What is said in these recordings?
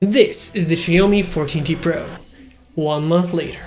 This is the Xiaomi 14T Pro, 1 month later.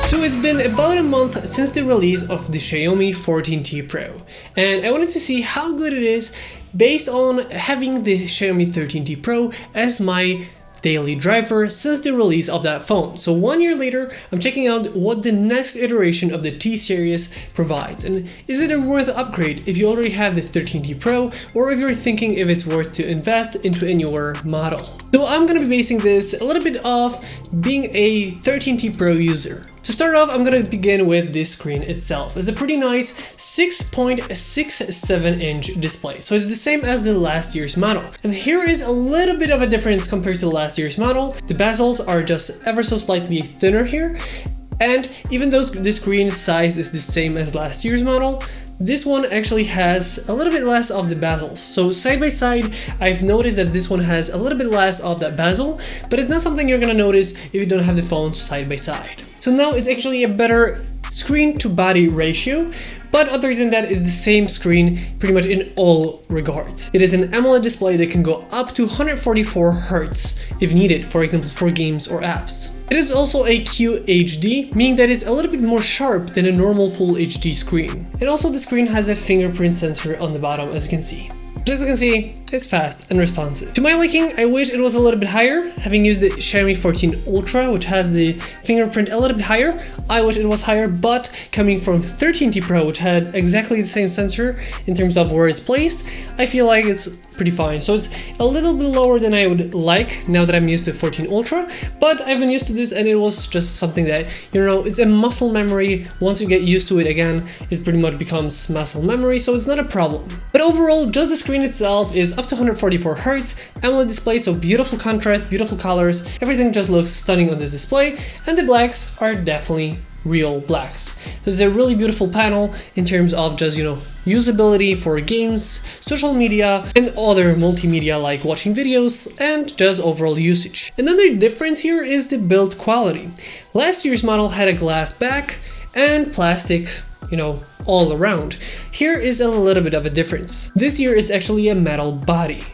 So it's been about a month since the release of the Xiaomi 14T Pro, and I wanted to see how good it is based on having the Xiaomi 13T Pro as my daily driver since the release of that phone. So 1 year later, I'm checking out what the next iteration of the T series provides, and is it a worth upgrade if you already have the 13T Pro, or if you're thinking if it's worth to invest into a newer model. So I'm gonna be basing this a little bit off being a 13T Pro user. To start off, I'm gonna begin with this screen itself. It's a pretty nice 6.67-inch display, so it's the same as the last year's model. And here is a little bit of a difference compared to last year's model. The bezels are just ever so slightly thinner here, and even though the screen size is the same as last year's model, this one actually has a little bit less of the bezels. So side by side, I've noticed that this one has a little bit less of that bezel, but it's not something you're gonna notice if you don't have the phones side by side. So now it's actually a better screen to body ratio, but other than that, it's the same screen pretty much in all regards. It is an AMOLED display that can go up to 144 Hz if needed, for example, for games or apps. It is also a QHD, meaning that it's a little bit more sharp than a normal Full HD screen. And also the screen has a fingerprint sensor on the bottom, as you can see. As you can see, it's fast and responsive. To my liking, I wish it was a little bit higher. Having used the Xiaomi 14 Ultra, which has the fingerprint a little bit higher, I wish it was higher, but coming from 13T Pro, which had exactly the same sensor in terms of where it's placed, I feel like it's pretty fine. So it's a little bit lower than I would like now that I'm used to 14 Ultra, but I've been used to this and it was just something that, you know, it's a muscle memory. Once you get used to it again, it pretty much becomes muscle memory, so it's not a problem. But overall, just the screen itself is up to 144 Hz, AMOLED display, so beautiful contrast, beautiful colors, everything just looks stunning on this display, and the blacks are definitely real blacks. So it's a really beautiful panel in terms of just, you know, usability for games, social media, and other multimedia like watching videos, and just overall usage. Another difference here is the build quality. Last year's model had a glass back and plastic, you know, all around. Here is a little bit of a difference. This year it's actually a metal body.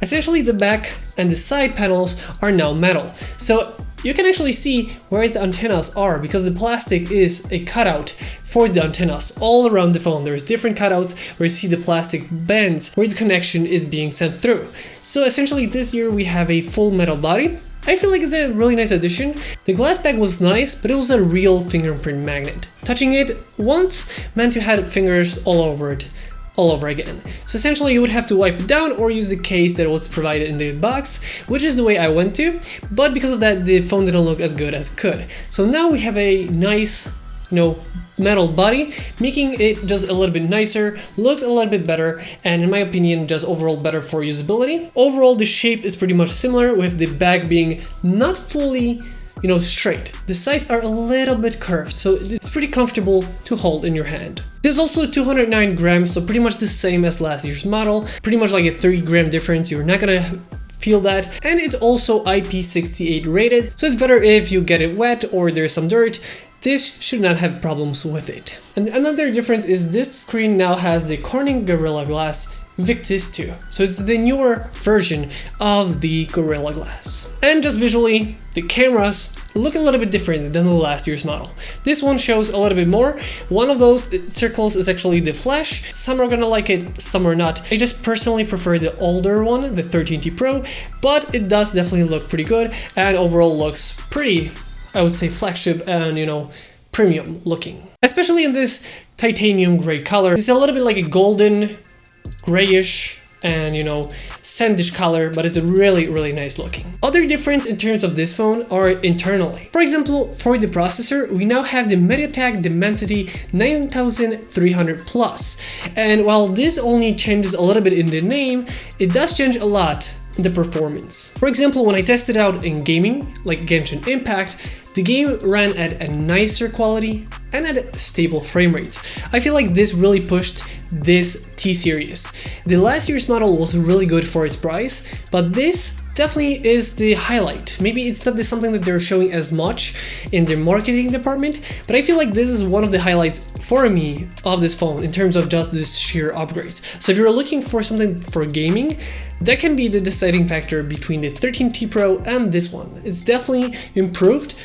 Essentially the back and the side panels are now metal. So you can actually see where the antennas are because the plastic is a cutout for the antennas all around the phone. There's different cutouts where you see the plastic bands where the connection is being sent through. So essentially this year we have a full metal body. I feel like it's a really nice addition. The glass back was nice, but it was a real fingerprint magnet. Touching it once meant you had fingers all over it, all over again. So essentially you would have to wipe it down or use the case that was provided in the box, which is the way I went to, but because of that the phone didn't look as good as it could. So now we have a nice, you know, metal body, making it just a little bit nicer, looks a little bit better, and in my opinion just overall better for usability. Overall the shape is pretty much similar, with the back being not fully, you know, straight. The sides are a little bit curved, so it's pretty comfortable to hold in your hand. There's also 209 grams, so pretty much the same as last year's model, pretty much like a 3-gram difference. You're not gonna feel that, and it's also IP68 rated, so it's better if you get it wet or there's some dirt. This should not have problems with it. And another difference is this screen now has the Corning Gorilla Glass Victus 2. So it's the newer version of the Gorilla Glass. And just visually, the cameras look a little bit different than the last year's model. This one shows a little bit more. One of those circles is actually the flash. Some are gonna like it, some are not. I just personally prefer the older one, the 13T Pro, but it does definitely look pretty good and overall looks pretty, I would say, flagship and, you know, premium looking. Especially in this titanium gray color. It's a little bit like a golden, grayish, and, you know, sandish color, but it's a really, really nice looking. Other difference in terms of this phone are internally. For example, for the processor, we now have the MediaTek Dimensity 9300 Plus. And while this only changes a little bit in the name, it does change a lot in the performance. For example, when I tested out in gaming, like Genshin Impact, the game ran at a nicer quality and at stable frame rates. I feel like this really pushed this T series. The last year's model was really good for its price, but this definitely is the highlight. Maybe it's not something that they're showing as much in their marketing department, but I feel like this is one of the highlights for me of this phone in terms of just this sheer upgrades. So if you're looking for something for gaming, that can be the deciding factor between the 13T Pro and this one. It's definitely improved.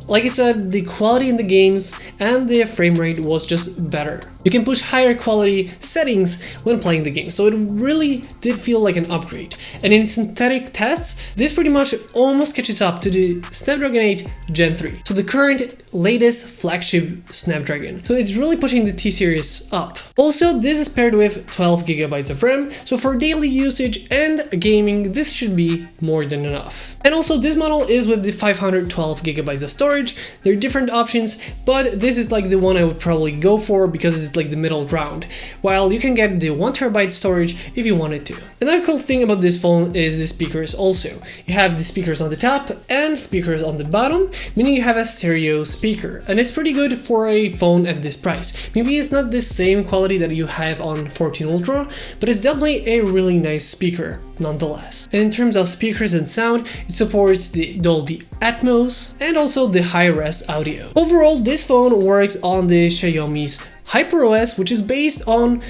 Like I said, the quality in the games and the frame rate was just better. You can push higher quality settings when playing the game, so it really did feel like an upgrade. And in synthetic tests, this pretty much almost catches up to the Snapdragon 8 Gen 3, so the current latest flagship Snapdragon. So it's really pushing the T series up. Also, this is paired with 12 GB of RAM, so for daily usage and gaming, this should be more than enough. And also, this model is with the 512 GB of storage. There are different options, but this is like the one I would probably go for because it's like the middle ground, while you can get the 1 TB storage if you wanted to. Another cool thing about this phone is the speakers also. You have the speakers on the top and speakers on the bottom, meaning you have a stereo speaker, and it's pretty good for a phone at this price. Maybe it's not the same quality that you have on 14 Ultra, but it's definitely a really nice speaker nonetheless. And in terms of speakers and sound, it supports the Dolby Atmos and also the high-res audio. Overall, this phone works on the Xiaomi's HyperOS, which is based on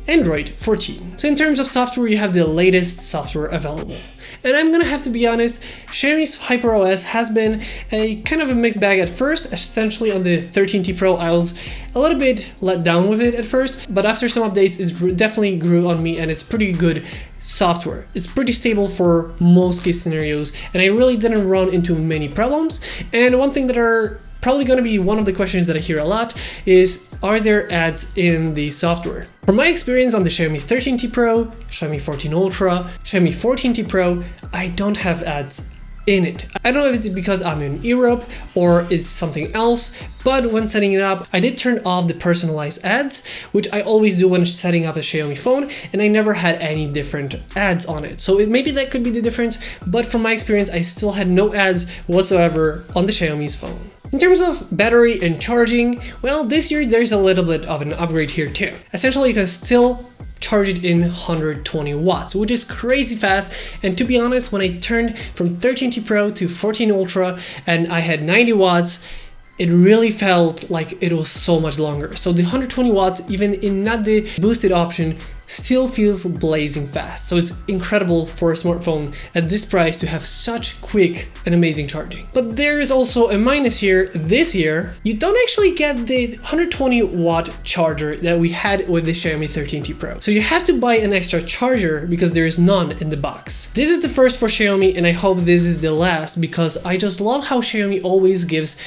Android 14. So in terms of software, you have the latest software available. And I'm gonna have to be honest, Xiaomi's HyperOS has been a kind of a mixed bag at first. Essentially on the 13T Pro, I was a little bit let down with it at first, but after some updates, it definitely grew on me, and it's pretty good software. It's pretty stable for most case scenarios, and I really didn't run into many problems. And one thing that are probably going to be one of the questions that I hear a lot is, are there ads in the software? From my experience on the Xiaomi 13T Pro, Xiaomi 14 Ultra, Xiaomi 14T Pro, I don't have ads in it. I don't know if it's because I'm in Europe or it's something else, but when setting it up, I did turn off the personalized ads, which I always do when setting up a Xiaomi phone, and I never had any different ads on it. So maybe that could be the difference, but from my experience, I still had no ads whatsoever on the Xiaomi's phone. In terms of battery and charging, well, this year there's a little bit of an upgrade here too. Essentially, you can still charge it in 120 watts, which is crazy fast. And to be honest, when I turned from 13T Pro to 14 Ultra and I had 90 watts, it really felt like it was so much longer. So the 120 watts, even in not the boosted option, still feels blazing fast. So it's incredible for a smartphone at this price to have such quick and amazing charging. But there is also a minus here. This year, you don't actually get the 120 watt charger that we had with the Xiaomi 13T Pro. So you have to buy an extra charger because there is none in the box. This is the first for Xiaomi, and I hope this is the last, because I just love how Xiaomi always gives,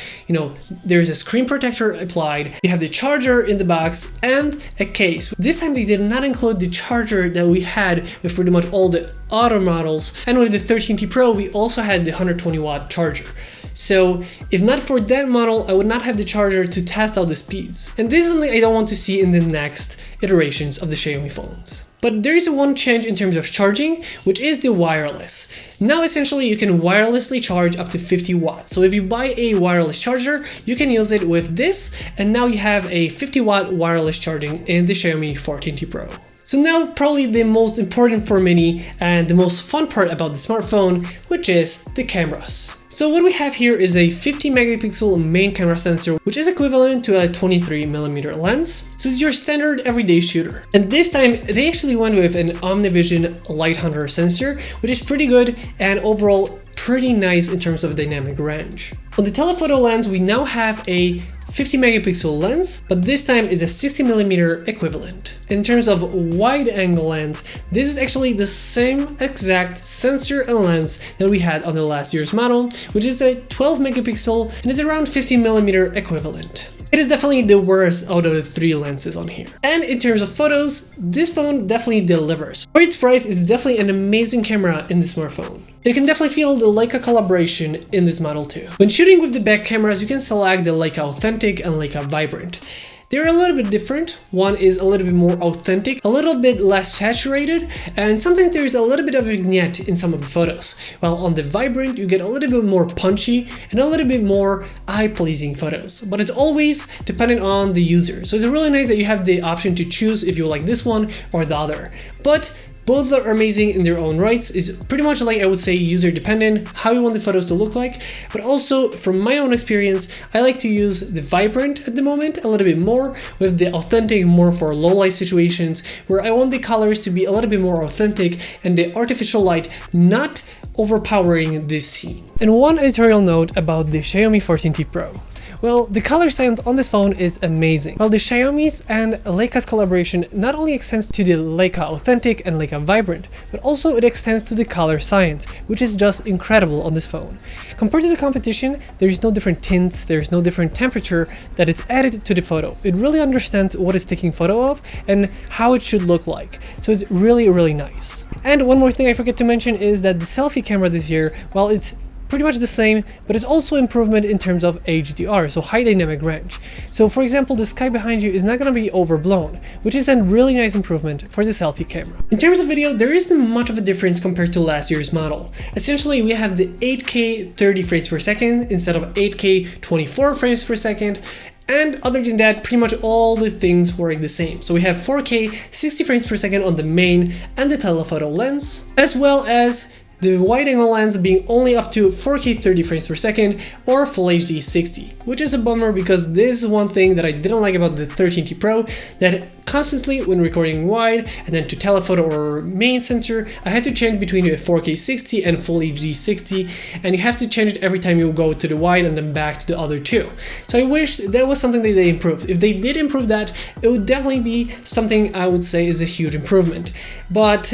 there's a screen protector applied, you have the charger in the box and a case. This time they did not include the charger that we had with pretty much all the other models, and with the 13T Pro we also had the 120 watt charger. So if not for that model, I would not have the charger to test out the speeds. And this is something I don't want to see in the next iterations of the Xiaomi phones. But there is one change in terms of charging, which is the wireless. Now essentially you can wirelessly charge up to 50 watts. So if you buy a wireless charger, you can use it with this, and now you have a 50 watt wireless charging in the Xiaomi 14T Pro. So now probably the most important for many and the most fun part about the smartphone, which is the cameras. So what we have here is a 50 megapixel main camera sensor, which is equivalent to a 23mm lens. So it's your standard everyday shooter. And this time they actually went with an OmniVision Light Hunter sensor, which is pretty good and overall pretty nice in terms of dynamic range. On the telephoto lens, we now have a 50 megapixel lens, but this time it's a 60mm equivalent. In terms of wide angle lens, this is actually the same exact sensor and lens that we had on the last year's model, which is a 12 megapixel and is around 15mm equivalent. It is definitely the worst out of the three lenses on here. And in terms of photos, this phone definitely delivers. For its price, it's definitely an amazing camera in the smartphone. You can definitely feel the Leica collaboration in this model too. When shooting with the back cameras, you can select the Leica Authentic and Leica Vibrant. They're a little bit different. One is a little bit more authentic, a little bit less saturated, and sometimes there's a little bit of a vignette in some of the photos. While on the Vibrant, you get a little bit more punchy and a little bit more eye-pleasing photos. But it's always dependent on the user. So it's really nice that you have the option to choose if you like this one or the other. But Both are amazing in their own rights. It's pretty much like, I would say, user dependent, how you want the photos to look like. But also from my own experience, I like to use the vibrant at the moment a little bit more, with the authentic more for low light situations, where I want the colors to be a little bit more authentic and the artificial light not overpowering this scene. And one editorial note about the Xiaomi 14T Pro. Well, the color science on this phone is amazing. Well, the Xiaomi's and Leica's collaboration not only extends to the Leica Authentic and Leica Vibrant, but also it extends to the color science, which is just incredible on this phone. Compared to the competition, there is no different tints, there is no different temperature that is added to the photo. It really understands what it's taking photo of and how it should look like. So it's really, really nice. And one more thing I forget to mention is that the selfie camera this year, while it's pretty much the same, but it's also improvement in terms of HDR, so high dynamic range. So for example, the sky behind you is not going to be overblown, which is a really nice improvement for the selfie camera. In terms of video, there isn't much of a difference compared to last year's model. Essentially, we have the 8K 30 frames per second instead of 8K 24 frames per second. And other than that, pretty much all the things work the same. So we have 4K 60 frames per second on the main and the telephoto lens, as well as the wide-angle lens being only up to 4K 30 frames per second or Full HD 60, which is a bummer because this is one thing that I didn't like about the 13T Pro, that constantly when recording wide and then to telephoto or main sensor, I had to change between a 4K 60 and Full HD 60, and you have to change it every time you go to the wide and then back to the other two. So I wish that was something that they improved. If they did improve that, it would definitely be something I would say is a huge improvement. But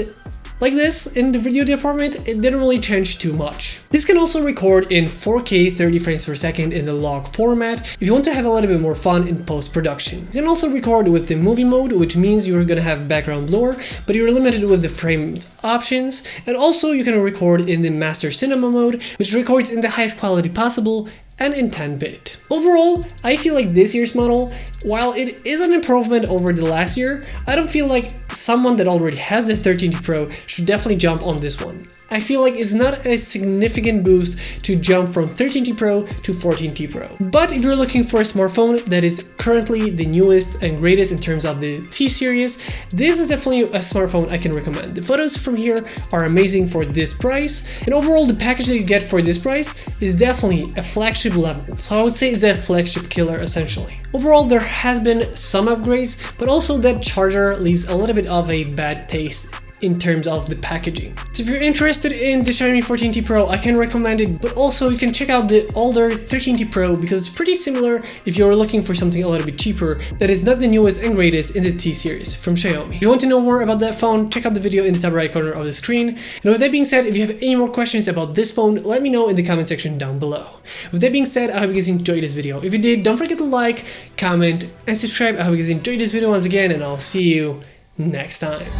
like this, in the video department, it didn't really change too much. This can also record in 4K 30 frames per second in the log format if you want to have a little bit more fun in post-production. You can also record with the movie mode, which means you're gonna have background blur, but you're limited with the frames options. And also you can record in the master cinema mode, which records in the highest quality possible and in 10-bit. Overall, I feel like this year's model, while it is an improvement over the last year, I don't feel like someone that already has the 13T Pro should definitely jump on this one. I feel like it's not a significant boost to jump from 13T Pro to 14T Pro. But if you're looking for a smartphone that is currently the newest and greatest in terms of the T series, this is definitely a smartphone I can recommend. The photos from here are amazing for this price, and overall the package that you get for this price is definitely a flagship level. So I would say it's a flagship killer essentially. Overall, there has been some upgrades, but also that charger leaves a little bit of a bad taste in terms of the packaging. So if you're interested in the Xiaomi 14T Pro, I can recommend it, but also you can check out the older 13T Pro because it's pretty similar if you're looking for something a little bit cheaper that is not the newest and greatest in the T series from Xiaomi. If you want to know more about that phone, check out the video in the top right corner of the screen. And with that being said, if you have any more questions about this phone, let me know in the comment section down below. With that being said, I hope you guys enjoyed this video. If you did, don't forget to like, comment, and subscribe. I hope you guys enjoyed this video once again, and I'll see you next time.